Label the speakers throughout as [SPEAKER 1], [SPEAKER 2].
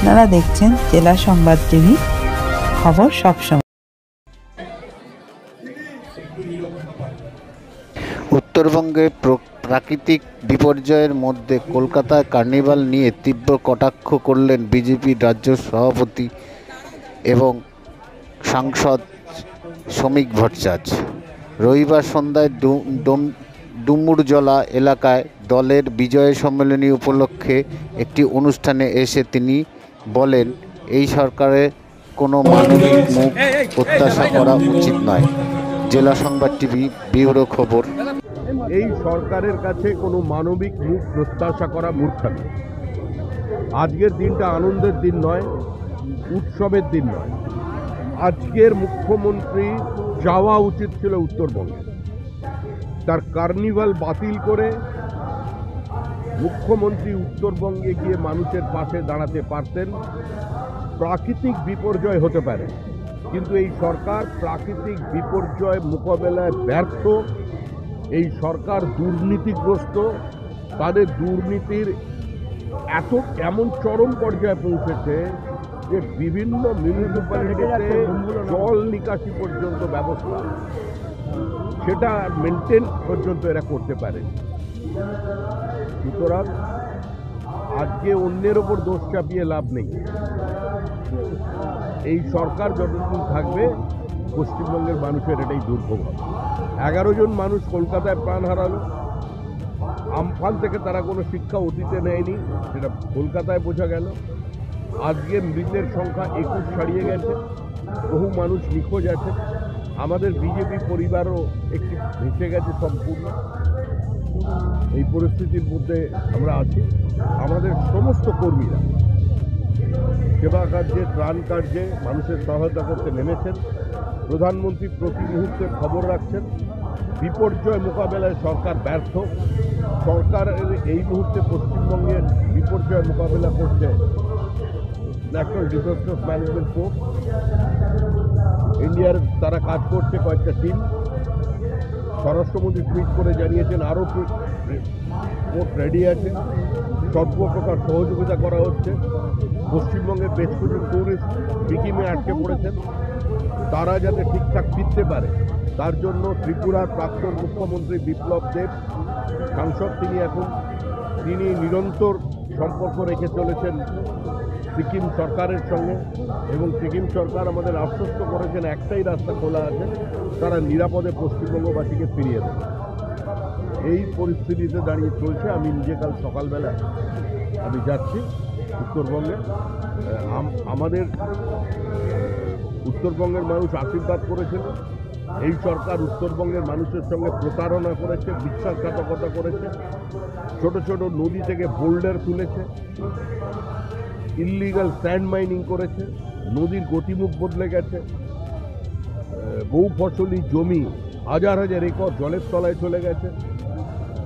[SPEAKER 1] আপনারা দেখছেন জেলা সংবাদ টিভি, খবর সবসময়।
[SPEAKER 2] উত্তরবঙ্গে প্রাকৃতিক বিপর্যয়ের মধ্যে কলকাতায় কার্নিভাল নিয়ে তীব্র কটাক্ষ করলেন বিজেপির রাজ্য সভাপতি এবং সাংসদ শ্রমিক ভট্টাচার্য। রবিবার সন্ধ্যায় ডুমুরজলা এলাকায় দলের বিজয় সম্মেলনী উপলক্ষে একটি অনুষ্ঠানে এসে তিনি বলেন, এই সরকারের কোনো মানবিক মুখ প্রত্যাশা করা উচিত নয়। জেলা সংবাদ টিভি, ব্যুরো খবর।
[SPEAKER 3] এই সরকারের কাছে কোনো মানবিক মুখ প্রত্যাশা করা মূর্খামি। আজকের দিনটা আনন্দের দিন নয়, উৎসবের দিন নয়। আজকের মুখ্যমন্ত্রী যাওয়া উচিত ছিল উত্তরবঙ্গে। তার কার্নিভাল বাতিল করে মুখ্যমন্ত্রী উত্তরবঙ্গে গিয়ে মানুষের পাশে দাঁড়াতে পারতেন। প্রাকৃতিক বিপর্যয় হতে পারে, কিন্তু এই সরকার প্রাকৃতিক বিপর্যয় মোকাবেলায় ব্যর্থ। এই সরকার দুর্নীতিগ্রস্ত। তাদের দুর্নীতির এমন চরম পর্যায়ে পৌঁছেছে যে বিভিন্ন মিউনিসিপ্যালিটিতে জল নিকাশি পর্যন্ত ব্যবস্থা সেটা মেনটেন পর্যন্ত এরা করতে পারে। সুতরাং আজকে অন্যের ওপর দোষ চাপিয়ে লাভ নেই। এই সরকার যতদিন থাকবে পশ্চিমবঙ্গের মানুষের এটাই দুর্ভোগ হবে। 11 জন মানুষ কলকাতায় প্রাণ হারালো। আমফান থেকে তারা কোনো শিক্ষা অতীতে নেয়নি, সেটা কলকাতায় বোঝা গেল। আজকে মৃতের সংখ্যা 21 ছাড়িয়ে গেছে। বহু মানুষ নিখোঁজ আছে। আমাদের বিজেপি পরিবারও একটি ভেসে গেছে সম্পূর্ণ। এই পরিস্থিতির মধ্যে আমরা আছি। আমাদের সমস্ত কর্মীরা সেবা কার্যে, ত্রাণ কার্যে মানুষের সহায়তা করতে নেমেছেন। প্রধানমন্ত্রী প্রতি মুহূর্তে খবর রাখছেন। বিপর্যয় মোকাবেলায় সরকার ব্যর্থ। সরকারের এই মুহূর্তে পশ্চিমবঙ্গের বিপর্যয় মোকাবেলা করছে ন্যাশনাল ডিজাস্টার ম্যানেজমেন্ট ফোর্স, ইন্ডিয়ার তারা কাজ করছে কয়েকটা টিম। স্বরাষ্ট্রমন্ত্রী টুইট করে জানিয়েছেন আরও ফোর্স রেডি আছে, সর্বপ্রকার সহযোগিতা করা হচ্ছে। পশ্চিমবঙ্গের বেশ কিছু ট্যুরিস্ট সিকিমে আটকে পড়েছেন, তারা যাতে ঠিকঠাক ফিরতে পারে তার জন্য ত্রিপুরার প্রাক্তন মুখ্যমন্ত্রী বিপ্লব দেব সাংসদ, তিনি নিরন্তর সম্পর্ক রেখে চলেছেন সিকিম সরকারের সঙ্গে, এবং সিকিম সরকার আমাদের আশ্বস্ত করেছেন একটাই রাস্তা খোলা আছে, তারা নিরাপদে পশ্চিমবঙ্গবাসীকে ফিরিয়ে দেবে। এই পরিস্থিতিতে দাঁড়িয়ে চলছে। আমি নিজে কাল সকালবেলা আমি যাচ্ছি উত্তরবঙ্গে। আমাদের উত্তরবঙ্গের মানুষ আশীর্বাদ করেছিল। এই সরকার উত্তরবঙ্গের মানুষের সঙ্গে প্রতারণা করেছে, বিশ্বাসঘাতকতা করেছে। ছোট ছোট নদী থেকে বোল্ডার তুলেছে, ইললিগাল স্যান্ড মাইনিং করেছে, নদীর গতিমুখ বদলে গেছে। বহু ফসলি জমি হাজার হাজার একর জলের তলায় চলে গেছে,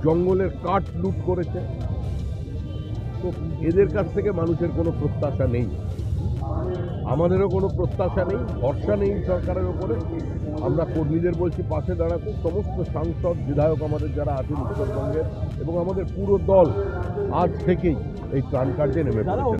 [SPEAKER 3] জঙ্গলের কাঠ লুট করেছে। তো এদের কাছ থেকে মানুষের কোনো প্রত্যাশা নেই, আমাদেরও কোনো প্রত্যাশা নেই, ভরসা নেই সরকারের ওপরে। আমরা কর্মীদের বলছি পাশে দাঁড়াতে। সমস্ত সাংসদ, বিধায়ক আমাদের যারা আছেন উত্তরবঙ্গের এবং আমাদের পুরো দল আজ থেকেই এই ত্রাণ কার্যে নেমে পড়েছে।